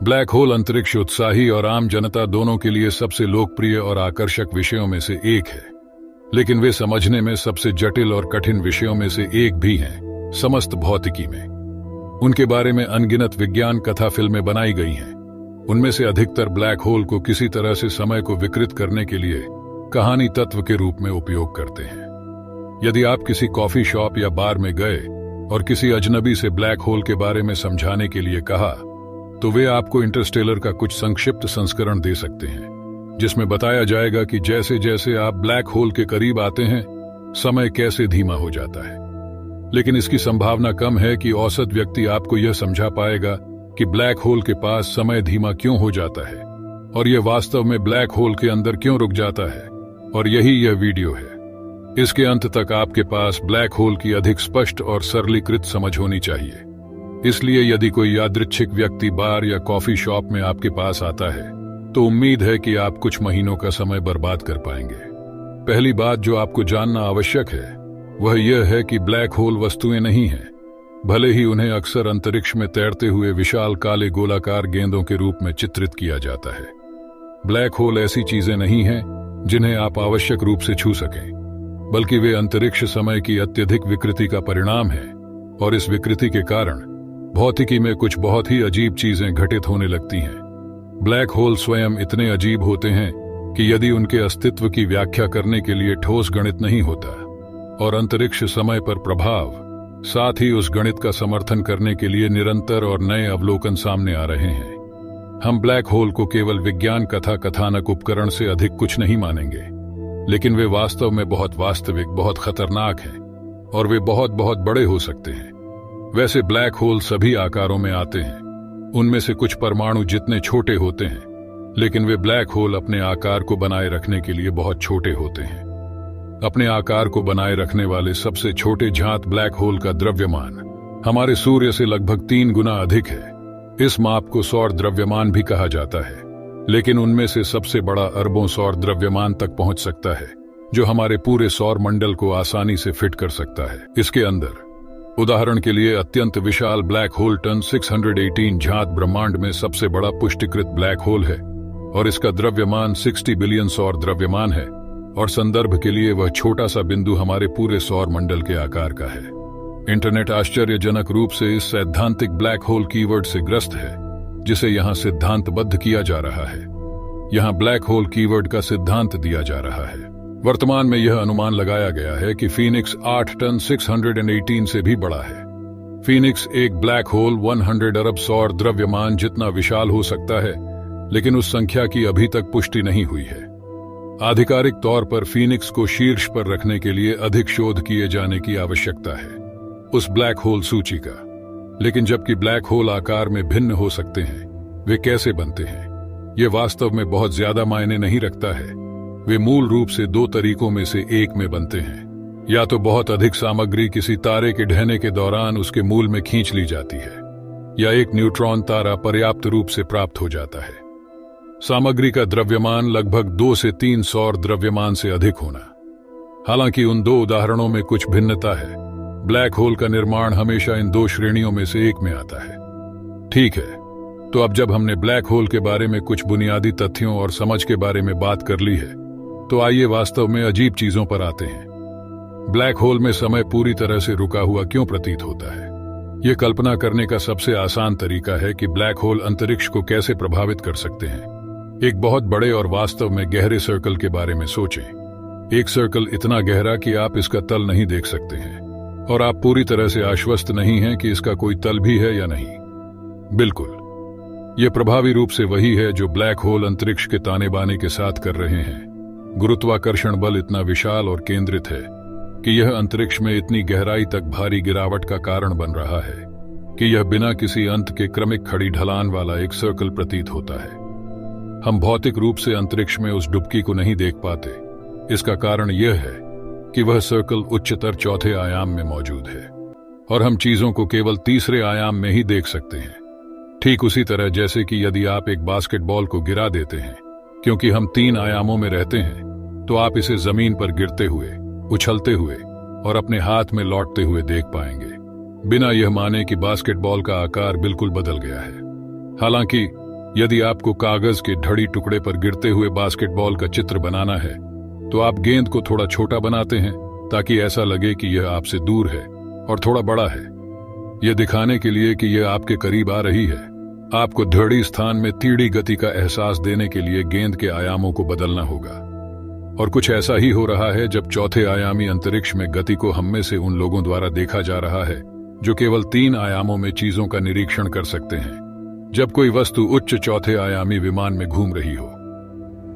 Black hole अंतरिक्ष उत्साही और आम जनता दोनों के लिए सबसे लोकप्रिय और आकर्षक विषयों में से एक है, लेकिन वे समझने में सबसे जटिल और कठिन विषयों में से एक भी हैं समस्त भौतिकी में। उनके बारे में अनगिनत विज्ञान कथा फिल्में बनाई गई हैं। उनमें से अधिकतर ब्लैक होल को किसी तरह से समय को विकृत करने के लिए कहानी तत्व के रूप में उपयोग करते हैं। यदि आप किसी कॉफी शॉप या बार में गए और किसी अजनबी से ब्लैक होल के बारे में समझाने के लिए कहा, तो वे आपको इंटरस्टेलर का कुछ संक्षिप्त संस्करण दे सकते हैं, जिसमें बताया जाएगा कि जैसे जैसे आप ब्लैक होल के करीब आते हैं, समय कैसे धीमा हो जाता है। लेकिन इसकी संभावना कम है कि औसत व्यक्ति आपको यह समझा पाएगा कि ब्लैक होल के पास समय धीमा क्यों हो जाता है और यह वास्तव में ब्लैक होल के अंदर क्यों रुक जाता है। और यही यह वीडियो है। इसके अंत तक आपके पास ब्लैक होल की अधिक स्पष्ट और सरलीकृत समझ होनी चाहिए। इसलिए यदि कोई यादृच्छिक व्यक्ति बार या कॉफी शॉप में आपके पास आता है, तो उम्मीद है कि आप कुछ महीनों का समय बर्बाद कर पाएंगे। पहली बात जो आपको जानना आवश्यक है वह यह है कि ब्लैक होल वस्तुएं नहीं हैं, भले ही उन्हें अक्सर अंतरिक्ष में तैरते हुए विशाल काले गोलाकार गेंदों के रूप में चित्रित किया जाता है। ब्लैक होल ऐसी चीजें नहीं हैं जिन्हें आप आवश्यक रूप से छू सकें, बल्कि वे अंतरिक्ष समय की अत्यधिक विकृति का परिणाम है, और इस विकृति के कारण भौतिकी में कुछ बहुत ही अजीब चीजें घटित होने लगती हैं। ब्लैक होल स्वयं इतने अजीब होते हैं कि यदि उनके अस्तित्व की व्याख्या करने के लिए ठोस गणित नहीं होता और अंतरिक्ष समय पर प्रभाव, साथ ही उस गणित का समर्थन करने के लिए निरंतर और नए अवलोकन सामने आ रहे हैं, हम ब्लैक होल को केवल विज्ञान कथा कथानक उपकरण से अधिक कुछ नहीं मानेंगे। लेकिन वे वास्तव में बहुत वास्तविक, बहुत खतरनाक हैं, और वे बहुत बहुत बड़े हो सकते हैं। वैसे ब्लैक होल सभी आकारों में आते हैं। उनमें से कुछ परमाणु जितने छोटे होते हैं, लेकिन वे ब्लैक होल अपने आकार को बनाए रखने के लिए बहुत छोटे होते हैं। अपने आकार को बनाए रखने वाले सबसे छोटे झांत ब्लैक होल का द्रव्यमान हमारे सूर्य से लगभग 3 गुना अधिक है। इस माप को सौर द्रव्यमान भी कहा जाता है, लेकिन उनमें से सबसे बड़ा अरबों सौर द्रव्यमान तक पहुंच सकता है, जो हमारे पूरे सौर मंडल को आसानी से फिट कर सकता है। इसके अंदर उदाहरण के लिए अत्यंत विशाल ब्लैक होल टन 618 झांत ब्रह्मांड में सबसे बड़ा पुष्टिकृत ब्लैक होल है, और इसका द्रव्यमान 60 बिलियन सौर द्रव्यमान है, और संदर्भ के लिए वह छोटा सा बिंदु हमारे पूरे सौर मंडल के आकार का है। इंटरनेट आश्चर्यजनक रूप से इस सैद्धांतिक ब्लैक होल कीवर्ड से ग्रस्त है, जिसे यहां सिद्धांतबद्ध किया जा रहा है। यहां ब्लैक होल कीवर्ड का सिद्धांत दिया जा रहा है। वर्तमान में यह अनुमान लगाया गया है कि फीनिक्स 8 टन 618 से भी बड़ा है। फीनिक्स एक ब्लैक होल 100 अरब सौर द्रव्यमान जितना विशाल हो सकता है, लेकिन उस संख्या की अभी तक पुष्टि नहीं हुई है। आधिकारिक तौर पर फीनिक्स को शीर्ष पर रखने के लिए अधिक शोध किए जाने की आवश्यकता है उस ब्लैक होल सूची का। लेकिन जबकि ब्लैक होल आकार में भिन्न हो सकते हैं, वे कैसे बनते हैं, यह वास्तव में बहुत ज्यादा मायने नहीं रखता है। वे मूल रूप से 2 तरीकों में से एक में बनते हैं। या तो बहुत अधिक सामग्री किसी तारे के ढहने के दौरान उसके मूल में खींच ली जाती है, या एक न्यूट्रॉन तारा पर्याप्त रूप से प्राप्त हो जाता है। सामग्री का द्रव्यमान लगभग 2 से 3 सौर द्रव्यमान से अधिक होना। हालांकि उन 2 उदाहरणों में कुछ भिन्नता है। ब्लैक होल का निर्माण हमेशा इन 2 श्रेणियों में से एक में आता है। ठीक है, तो अब जब हमने ब्लैक होल के बारे में कुछ बुनियादी तथ्यों और समझ के बारे में बात कर ली है, तो आइए वास्तव में अजीब चीजों पर आते हैं। ब्लैक होल में समय पूरी तरह से रुका हुआ क्यों प्रतीत होता है? यह कल्पना करने का सबसे आसान तरीका है कि ब्लैक होल अंतरिक्ष को कैसे प्रभावित कर सकते हैं। एक बहुत बड़े और वास्तव में गहरे सर्कल के बारे में सोचें। एक सर्कल इतना गहरा कि आप इसका तल नहीं देख सकते हैं, और आप पूरी तरह से आश्वस्त नहीं हैं कि इसका कोई तल भी है या नहीं। बिल्कुल, यह प्रभावी रूप से वही है जो ब्लैक होल अंतरिक्ष के ताने बाने के साथ कर रहे हैं। गुरुत्वाकर्षण बल इतना विशाल और केंद्रित है कि यह अंतरिक्ष में इतनी गहराई तक भारी गिरावट का कारण बन रहा है कि यह बिना किसी अंत के क्रमिक खड़ी ढलान वाला एक सर्कल प्रतीत होता है। हम भौतिक रूप से अंतरिक्ष में उस डुबकी को नहीं देख पाते। इसका कारण यह है कि वह सर्कल उच्चतर 4थे आयाम में मौजूद है, और हम चीजों को केवल 3रे आयाम में ही देख सकते हैं। ठीक उसी तरह जैसे कि यदि आप एक बास्केटबॉल को गिरा देते हैं, क्योंकि हम 3 आयामों में रहते हैं, तो आप इसे जमीन पर गिरते हुए, उछलते हुए और अपने हाथ में लौटते हुए देख पाएंगे, बिना यह माने कि बास्केटबॉल का आकार बिल्कुल बदल गया है। हालांकि यदि आपको कागज के ढड़ी टुकड़े पर गिरते हुए बास्केटबॉल का चित्र बनाना है तो आप गेंद को थोड़ा छोटा बनाते हैं ताकि ऐसा लगे कि यह आपसे दूर है और थोड़ा बड़ा है। यह दिखाने के लिए कि यह आपके करीब आ रही है, आपको ढड़ी स्थान में तीड़ी गति का एहसास देने के लिए गेंद के आयामों को बदलना होगा। और कुछ ऐसा ही हो रहा है जब चौथे आयामी अंतरिक्ष में गति को हम में से उन लोगों द्वारा देखा जा रहा है जो केवल 3 आयामों में चीजों का निरीक्षण कर सकते हैं। जब कोई वस्तु उच्च चौथे आयामी विमान में घूम रही हो,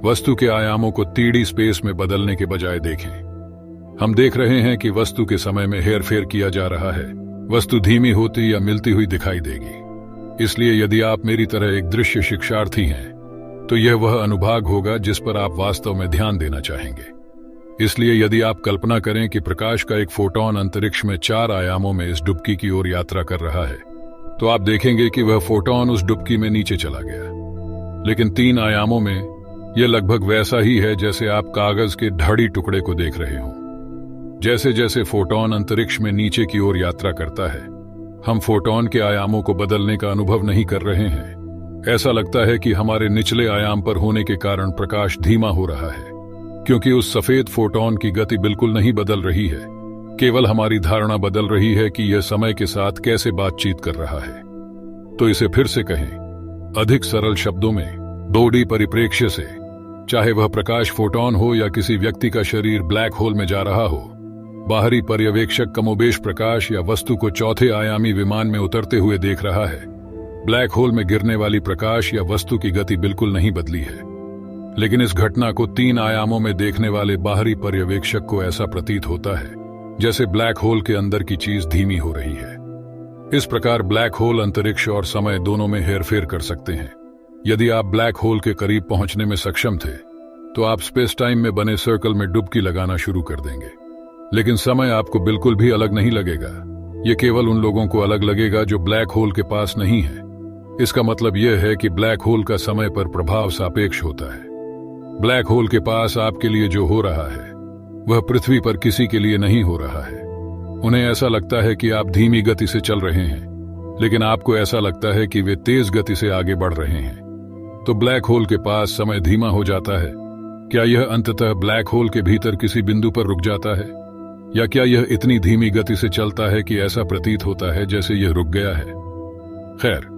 वस्तु के आयामों को 3D स्पेस में बदलने के बजाय देखें। हम देख रहे हैं कि वस्तु के समय में हेरफेर किया जा रहा है। वस्तु धीमी होती या मिलती हुई दिखाई देगी। इसलिए यदि आप मेरी तरह एक दृश्य शिक्षार्थी हैं तो यह वह अनुभाग होगा जिस पर आप वास्तव में ध्यान देना चाहेंगे। इसलिए यदि आप कल्पना करें कि प्रकाश का एक फोटॉन अंतरिक्ष में 4 आयामों में इस डुबकी की ओर यात्रा कर रहा है, तो आप देखेंगे कि वह फोटॉन उस डुबकी में नीचे चला गया। लेकिन 3 आयामों में यह लगभग वैसा ही है जैसे आप कागज के ढड़ी टुकड़े को देख रहे हो। जैसे जैसे फोटॉन अंतरिक्ष में नीचे की ओर यात्रा करता है, हम फोटॉन के आयामों को बदलने का अनुभव नहीं कर रहे हैं। ऐसा लगता है कि हमारे निचले आयाम पर होने के कारण प्रकाश धीमा हो रहा है, क्योंकि उस सफेद फोटॉन की गति बिल्कुल नहीं बदल रही है। केवल हमारी धारणा बदल रही है कि यह समय के साथ कैसे बातचीत कर रहा है। तो इसे फिर से कहें, अधिक सरल शब्दों में 2D परिप्रेक्ष्य से, चाहे वह प्रकाश फोटॉन हो या किसी व्यक्ति का शरीर ब्लैक होल में जा रहा हो, बाहरी पर्यवेक्षक कमोबेश प्रकाश या वस्तु को चौथे आयामी विमान में उतरते हुए देख रहा है। ब्लैक होल में गिरने वाली प्रकाश या वस्तु की गति बिल्कुल नहीं बदली है, लेकिन इस घटना को 3 आयामों में देखने वाले बाहरी पर्यवेक्षक को ऐसा प्रतीत होता है जैसे ब्लैक होल के अंदर की चीज धीमी हो रही है। इस प्रकार ब्लैक होल अंतरिक्ष और समय दोनों में हेरफेर कर सकते हैं। यदि आप ब्लैक होल के करीब पहुंचने में सक्षम थे तो आप स्पेस टाइम में बने सर्कल में डुबकी लगाना शुरू कर देंगे, लेकिन समय आपको बिल्कुल भी अलग नहीं लगेगा। यह केवल उन लोगों को अलग लगेगा जो ब्लैक होल के पास नहीं है। इसका मतलब यह है कि ब्लैक होल का समय पर प्रभाव सापेक्ष होता है। ब्लैक होल के पास आपके लिए जो हो रहा है वह पृथ्वी पर किसी के लिए नहीं हो रहा है। उन्हें ऐसा लगता है कि आप धीमी गति से चल रहे हैं, लेकिन आपको ऐसा लगता है कि वे तेज गति से आगे बढ़ रहे हैं। तो ब्लैक होल के पास समय धीमा हो जाता है। क्या यह अंततः ब्लैक होल के भीतर किसी बिंदु पर रुक जाता है, या क्या यह इतनी धीमी गति से चलता है कि ऐसा प्रतीत होता है जैसे यह रुक गया है? खैर,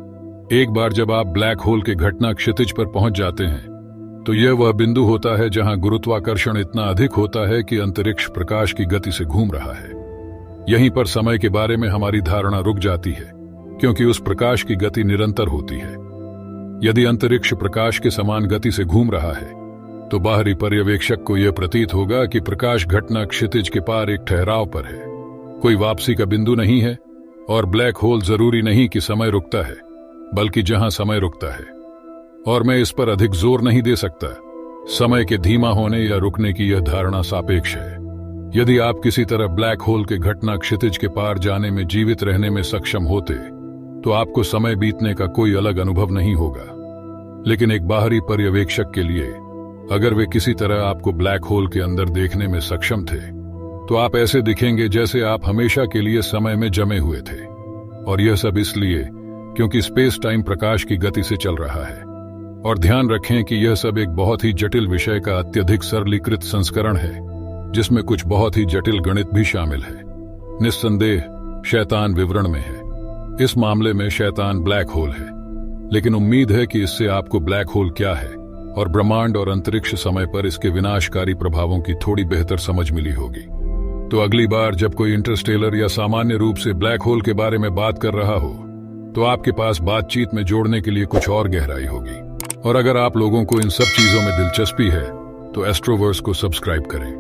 एक बार जब आप ब्लैक होल के घटना क्षितिज पर पहुंच जाते हैं तो यह वह बिंदु होता है जहां गुरुत्वाकर्षण इतना अधिक होता है कि अंतरिक्ष प्रकाश की गति से घूम रहा है। यहीं पर समय के बारे में हमारी धारणा रुक जाती है, क्योंकि उस प्रकाश की गति निरंतर होती है। यदि अंतरिक्ष प्रकाश के समान गति से घूम रहा है तो बाहरी पर्यवेक्षक को यह प्रतीत होगा कि प्रकाश घटना क्षितिज के पार एक ठहराव पर है, कोई वापसी का बिंदु नहीं है। और ब्लैक होल जरूरी नहीं कि समय रुकता है, बल्कि जहां समय रुकता है। और मैं इस पर अधिक जोर नहीं दे सकता। समय के धीमा होने या रुकने की यह धारणा सापेक्ष है। यदि आप किसी तरह ब्लैक होल के घटना क्षितिज के पार जाने में जीवित रहने में सक्षम होते तो आपको समय बीतने का कोई अलग अनुभव नहीं होगा। लेकिन एक बाहरी पर्यवेक्षक के लिए, अगर वे किसी तरह आपको ब्लैक होल के अंदर देखने में सक्षम थे तो आप ऐसे दिखेंगे जैसे आप हमेशा के लिए समय में जमे हुए थे। और यह सब इसलिए क्योंकि स्पेस टाइम प्रकाश की गति से चल रहा है। और ध्यान रखें कि यह सब एक बहुत ही जटिल विषय का अत्यधिक सरलीकृत संस्करण है, जिसमें कुछ बहुत ही जटिल गणित भी शामिल है। निस्संदेह शैतान विवरण में है। इस मामले में शैतान ब्लैक होल है, लेकिन उम्मीद है कि इससे आपको ब्लैक होल क्या है और ब्रह्मांड और अंतरिक्ष समय पर इसके विनाशकारी प्रभावों की थोड़ी बेहतर समझ मिली होगी। तो अगली बार जब कोई इंटरस्टेलर या सामान्य रूप से ब्लैक होल के बारे में बात कर रहा हो तो आपके पास बातचीत में जोड़ने के लिए कुछ और गहराई होगी। और अगर आप लोगों को इन सब चीजों में दिलचस्पी है तो एस्ट्रोवर्स को सब्सक्राइब करें।